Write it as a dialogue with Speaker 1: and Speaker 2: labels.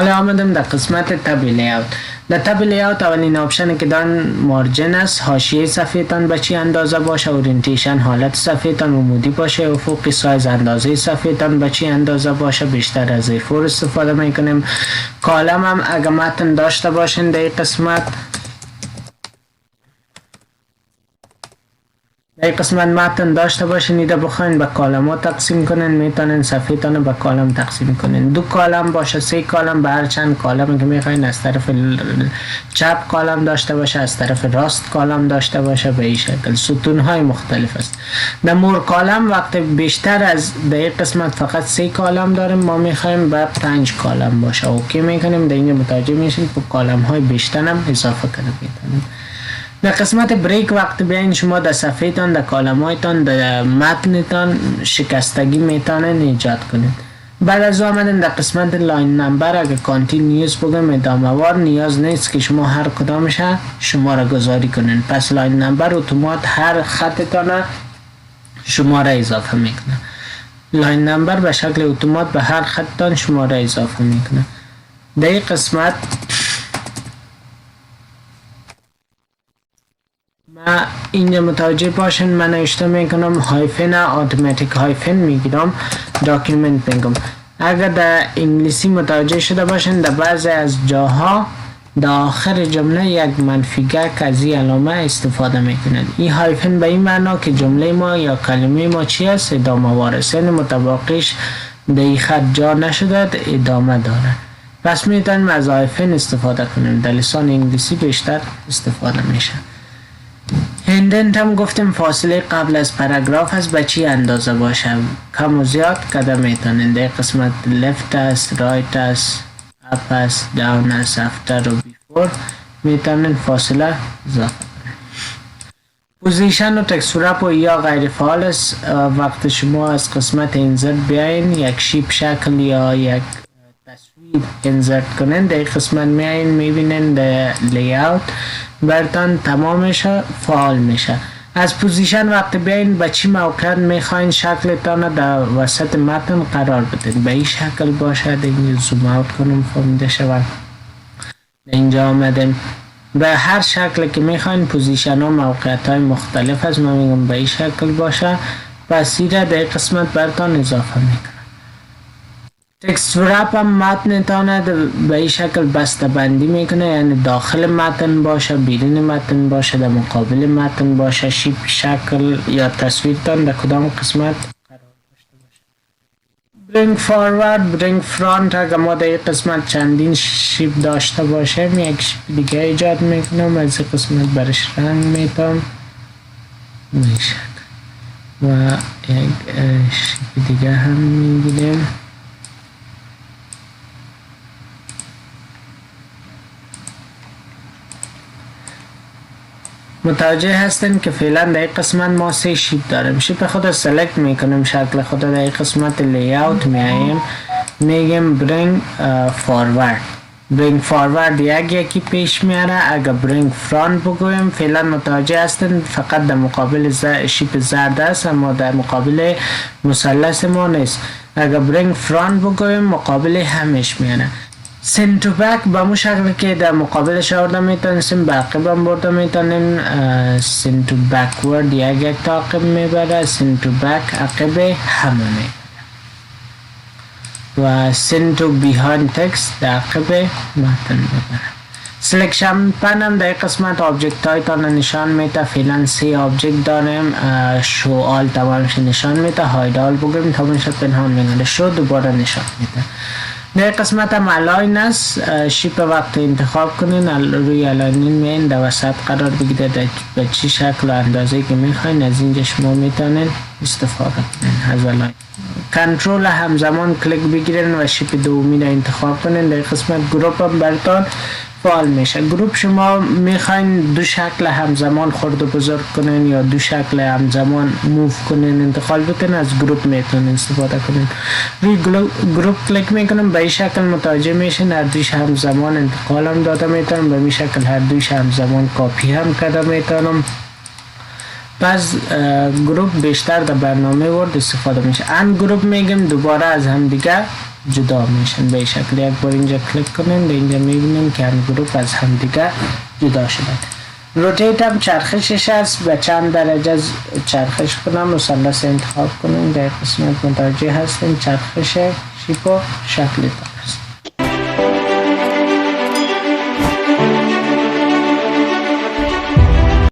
Speaker 1: حالا آمدم در قسمت تب لیاوت. در تب لیاوت اولین آپشن که دارن مارجن است، حاشیه صفحه تان به چی اندازه باشه، اورینتیشن حالت صفحه تان عمودی باشه، افقی سایز اندازه صفحه تان به چی اندازه باشه، بیشتر از A4 استفاده میکنیم. کالم هم اگه متن داشته باشین در قسمت متن داشته باشین، ایده بخواین به کالم ها تقسیم کنین، میتونین صفحه تان به کالم تقسیم کنین. 2 کالم باشه، 3 کالم، به هر چند کالم که میخواین، از طرف چپ کالم داشته باشه، از طرف راست کالم داشته باشه، به این شکل ستون های مختلف است. در مور کالم وقتی بیشتر از در قسمت فقط 3 کالم داریم، ما میخوایم به 5 کالم باشه، اوکی میکنیم. در اینجا متوجه میشین که کالم های بیشتر هم اضافه کنیم میتونیم. در قسمت بریک وقت بیاین شما در صفحه تان، در کالم هایتان، در متن تان شکستگی میتونین ایجاد کنید. بعد از آمدن در قسمت لاین نمبر، اگر کانتینیوس بگم ادامه وار، نیاز نیست که شما هر کدامش شماره گذاری کنین. پس لاین نمبر اتومات هر خط تان شماره اضافه میکنه. لاین نمبر به شکل اتومات به هر خط تان شماره اضافه میکنه. در این قسمت ما اینجا متوجه باشین، من نوشته میکنم هایفن، اتوماتیک هایفن میگیرم، داکیومنت میگم. اگر در انگلیسی متوجه شده باشین، در بعضی از جاها در آخر جمله یک منفیگک از این علامه استفاده میکنند. این هایفن به این معنا که جمله ما یا کلمه ما چی است؟ ادامه وار است، یعنی مطابقش در این خط جا نشده، ادامه داره. پس میتونیم از هایفن استفاده کنیم. در لسان انگلیسی بیشتر استفاده میشه. هندنت هم گفتیم فاصله قبل از پاراگراف است، به چی اندازه باشه، کم و زیاد کده میتونین. در قسمت لفت است، رایت است، اپ است، داون است، افتر و بیفور میتونین فاصله اضافه کنین. پوزیشن و تکست رپ و یا غیر فعال است. وقت شما از قسمت انزرت بیاین یک شیپ شکل یا یک تصویر انزرت کنین، در قسمت میاین میبینین در لیاوت برتان تمام میشه، فعال میشه. از پوزیشن وقت بیاین به چی موقعیت میخواین شکلتان در وسط متن قرار بدین، به این شکل باشه. اینجا زوم اوت کنم فهمیده شود. اینجا آمدیم به هر شکل که میخواین، پوزیشن ها موقعیت های مختلف است، من میگم به این شکل باشه. پس ایره در قسمت برتان اضافه میکنم. تکست رپ هم متن تانه به این شکل بسته بندی میکنه، یعنی داخل متن باشه، بیرون متن باشه، در مقابل متن باشه، شیپ شکل یا تصویر تان در کدام قسمت قرار داشته باشه. برینگ فاروارد، برینگ فرانت، اگر ما در این قسمت چندین شیپ داشته باشیم، یک شیپ دیگه ایجاد میکنم، از این قسمت برش رنگ میتم میشه و یک شیپ دیگه هم میگیریم. متوجه هستیم که فعلا در این قسمت ما 3 شیپ داریم. شیپ خود سلکت میکنیم، شکل خود در این قسمت لیاوت میاییم، میگیم برینگ فاروارد. برینگ فاروارد یکی پیش میاره. اگر برینگ فرانت بگویم، فعلا متوجه هستیم فقط در مقابل شیپ زرد است، اما در مقابل مثلث ما نیست. اگر برینگ فرانت بگویم مقابل همش میاره. سن تو بک به مو شکل که در مقابلش آورده میتونیم، سن بقیب هم برده میتونیم. سن تو بکورد یک تعقیب میبره، سن تو بک عقب همه میبره و سن تو بیهایند تکست در عقب متن میبره. سلکشن پن هم در قسمت آبجکت های تان نشان میده. فعلا 3 آبجکت داریم. شو آل تمامش نشان میده، هاید آل بگیم تمامش پنهان میگنده، شو دوباره نشان میده. در قسمت هم الاین است. شیپ وقت انتخاب کنین، روی الاینین میین در وسط قرار بگیره، به چی شکل و اندازه که میخواین از اینجا شما میتونین استفاده کنین از الاین. کنترل همزمان کلیک بگیرین و شیپ دومی را انتخاب کنین. در قسمت گروپ هم براتون فعال میشه. گروپ شما میخواین 2 شکل همزمان خرد و بزرگ کنین یا 2 شکل همزمان موف کنین، انتخاب بکنین، از گروپ میتونین استفاده کنین. روی گروپ کلیک میکنم، به این شکل متوجه میشین هر دوش همزمان انتقال هم داده میتونم، به این شکل هر دوش همزمان کاپی هم کرده میتونم. پس گروپ بیشتر در برنامه ورد استفاده میشه. ان گروپ میگم دوباره از هم دیگه جدا میشن به شکل. یک بار اینجا کلیک کنین، اینجا میبینین که هم گروپ از هم دیگه جدا شدن. روتیت هم چرخشش هست، به چند درجه چرخش کنم، مثلث انتخاب کنیم، در قسمت متوجه هستیم چرخش شیپ و شکل دار است.